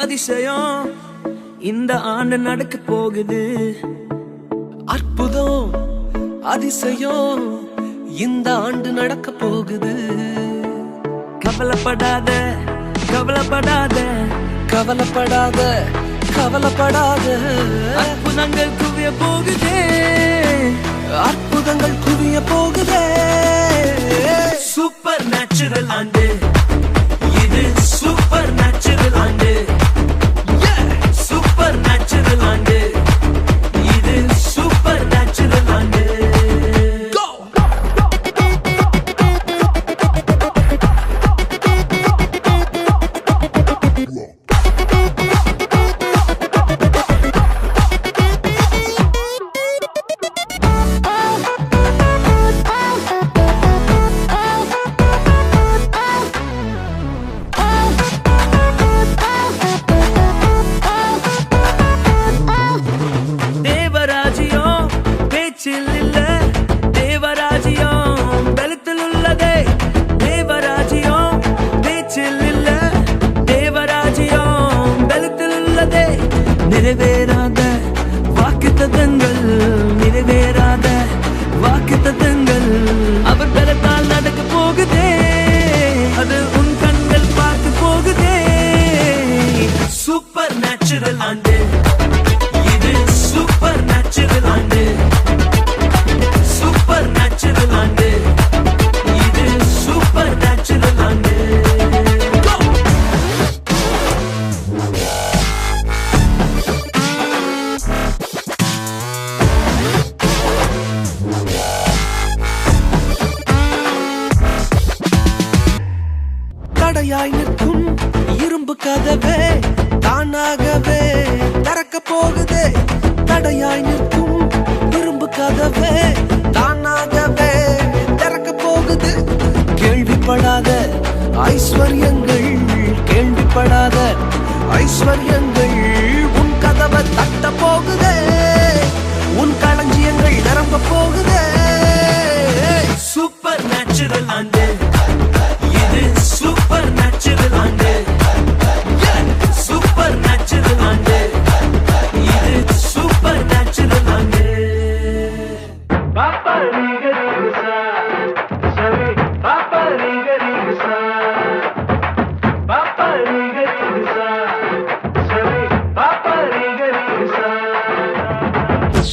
அதிசயம் இந்த ஆண்டு நடக்க போகுது. அற்புதம் அதிசயம் இந்த ஆண்டு நடக்க போகுது. கவலைப்படாத கவலைப்படாத கவலைப்படாத கவலைப்படாத அற்புதங்கள் குவிய போகுதே. அற்புதங்கள் குவிய போகுதே. சூப்பர் நேச்சுரல் ஆண்டு இது. சூப்பர் நேச்சுரல் ஆண்டு. சூப்பர் நேச்சுரல் ஆண்டு இது. சூப்பர் நேச்சுரல் ஆண்டு. நிறைவேறாத வாக்குத்தத்தங்கள் நிறைவேறாத வாக்குத்தத்தங்கள் அவர் பலத்தால் நடக்க போகுதே. அது உன் கண்கள் பார்த்து போகுதே. சூப்பர் நேச்சுரல் ஆண்டு இது. சூப்பர் நேச்சுரல் ஆண்டு. சூப்பர் நேச்சுரல் ஆண்டு இது. சூப்பர் நேச்சுரல் ஆண்டு. தடையாய் நிற்கும் இரும்பு கதவே தானாகவே திறக்க போகுதே. தடையாய் நிற்கும் இரும்பு கதவே தானாகவே திறக்க போகுது. கேள்விப்படாத ஐஸ்வர்யங்கள் கேள்விப்படாத ஐஸ்வர்யங்கள் உன் கதவை தட்ட போகுதே. உன் களஞ்சியங்கள் நிரம்ப போகுதே. சூப்பர் நேச்சுரல் ஆண்டு இது. சூப்பர் நேச்சுரல் ஆண்டு. சூப்பர் நேச்சுரல் ஆண்டு இது. சூப்பர் நேச்சுரல் ஆண்டு. பாப்பா நீங்க நீங்கசா சரி. பாப்பா நீங்க நீங்கசா. பாப்பா நீங்க நீங்கசா சரி. பாப்பா நீங்க நீங்கசா.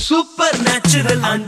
சூப்பர் நேச்சுரல் ஆண்டு.